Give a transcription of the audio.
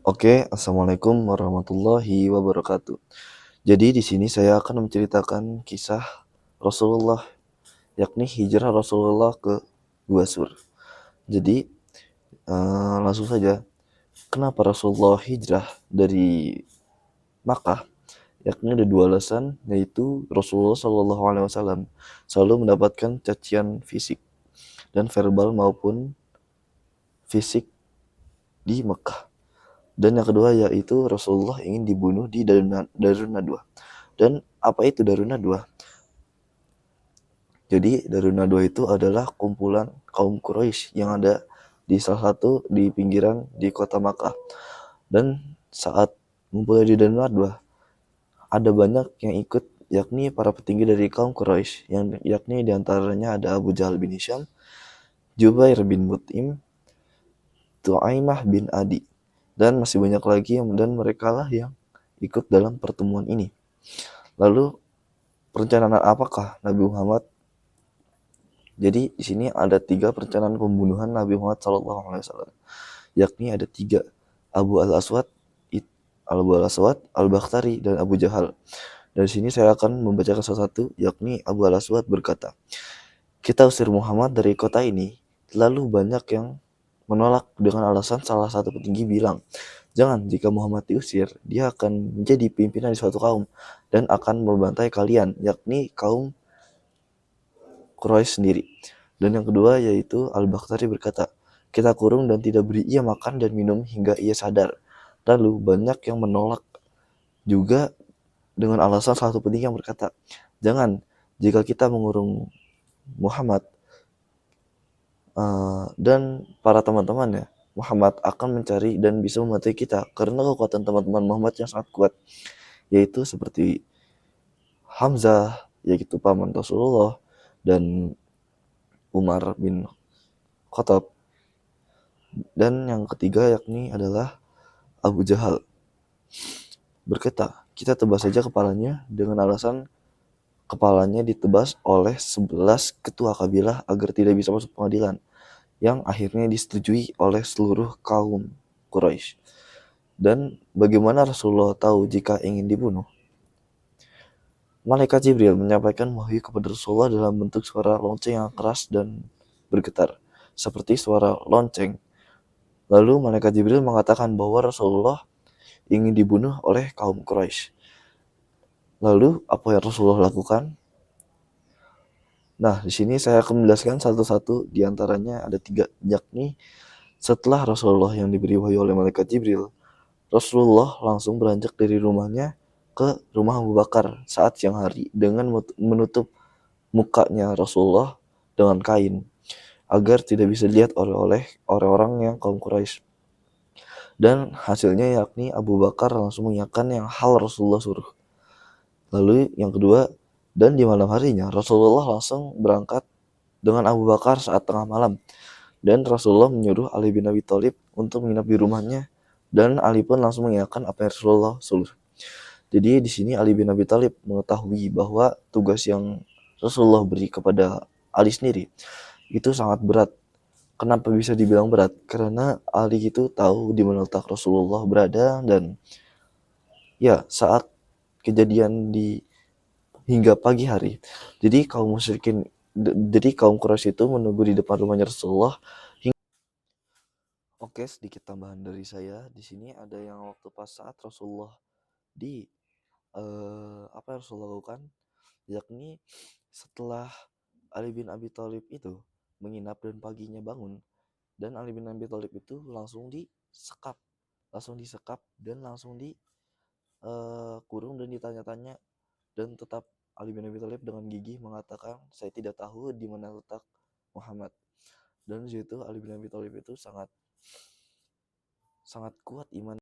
Oke, assalamualaikum warahmatullahi wabarakatuh. Jadi di sini saya akan menceritakan kisah Rasulullah, yakni hijrah Rasulullah ke Gua Sur. Jadi langsung saja, kenapa Rasulullah hijrah dari Makkah? Yakni ada dua alasan, yaitu Rasulullah SAW selalu mendapatkan cacian fisik dan verbal maupun fisik di Mekah. Dan yang kedua yaitu Rasulullah ingin dibunuh di Darun Nadwa. Dan apa itu Darun Nadwa? Jadi Darun Nadwa itu adalah kumpulan kaum Quraisy yang ada di salah satu di pinggiran di kota Makkah. Dan saat ngumpulnya di Darun Nadwa, ada banyak yang ikut, yakni para petinggi dari kaum Quraisy, yang yakni diantaranya ada Abu Jahal bin Hisham, Jubair bin Mut'im, Tu'aimah bin Adi, dan masih banyak lagi dan mereka lah yang ikut dalam pertemuan ini. Lalu perencanaan apakah Nabi Muhammad? Jadi di sini ada 3 perencanaan pembunuhan Nabi Muhammad SAW, yakni ada 3, Abu al-Aswad, Al-Bakhtari, dan Abu Jahal. Dari sini saya akan membacakan salah satu, yakni Abu al-Aswad berkata, "Kita usir Muhammad dari kota ini." Lalu banyak yang menolak dengan alasan salah satu petinggi bilang, "Jangan, jika Muhammad diusir, dia akan menjadi pimpinan di suatu kaum dan akan membantai kalian, yakni kaum Quraisy sendiri." Dan yang kedua yaitu Al-Bakhtari berkata, "Kita kurung dan tidak beri ia makan dan minum hingga ia sadar." Lalu banyak yang menolak juga dengan alasan salah satu petinggi yang berkata, "Jangan, jika kita mengurung Muhammad dan para teman-temannya, Muhammad akan mencari dan bisa membantu kita karena kekuatan teman-teman Muhammad yang sangat kuat, yaitu seperti Hamzah, yaitu paman Rasulullah, dan Umar bin Khattab. Dan yang ketiga yakni adalah Abu Jahal berkata, "Kita tebas saja kepalanya," dengan alasan kepalanya ditebas oleh 11 ketua kabilah agar tidak bisa masuk pengadilan, yang akhirnya disetujui oleh seluruh kaum Quraisy. Dan bagaimana Rasulullah tahu jika ingin dibunuh? Malaikat Jibril menyampaikan wahyu kepada Rasulullah dalam bentuk suara lonceng yang keras dan bergetar, seperti suara lonceng. Lalu Malaikat Jibril mengatakan bahwa Rasulullah ingin dibunuh oleh kaum Quraisy. Lalu apa yang Rasulullah lakukan? Nah, di sini saya akan menjelaskan satu-satu, di antaranya ada 3, yakni setelah Rasulullah yang diberi wahyu oleh Malaikat Jibril, Rasulullah langsung beranjak dari rumahnya ke rumah Abu Bakar saat siang hari dengan menutup mukanya Rasulullah dengan kain agar tidak bisa dilihat oleh orang-orang yang kaum Quraisy. Dan hasilnya yakni Abu Bakar langsung mengiyakan yang hal Rasulullah suruh. Lalu yang kedua, dan di malam harinya Rasulullah langsung berangkat dengan Abu Bakar saat tengah malam, dan Rasulullah menyuruh Ali bin Abi Thalib untuk menginap di rumahnya, dan Ali pun langsung mengiyakan apa yang Rasulullah suruh. Jadi di sini Ali bin Abi Thalib mengetahui bahwa tugas yang Rasulullah beri kepada Ali sendiri itu sangat berat. Kenapa bisa dibilang berat? Karena Ali itu tahu di mana letak Rasulullah berada, dan ya saat kejadian di hingga pagi hari. Jadi kaum Quraisy itu menunggu di depan rumahnya Rasulullah. Oke, sedikit tambahan dari saya. Di sini ada yang waktu pas saat Rasulullah di apa yang Rasulullah lakukan, yakni setelah Ali bin Abi Thalib itu menginap dan paginya bangun, dan Ali bin Abi Thalib itu langsung disekap dan langsung di kurung dan ditanya-tanya, dan tetap Ali bin Abi Thalib dengan gigih mengatakan, "Saya tidak tahu di mana letak Muhammad." Dan di situ Ali bin Abi Thalib itu sangat sangat kuat iman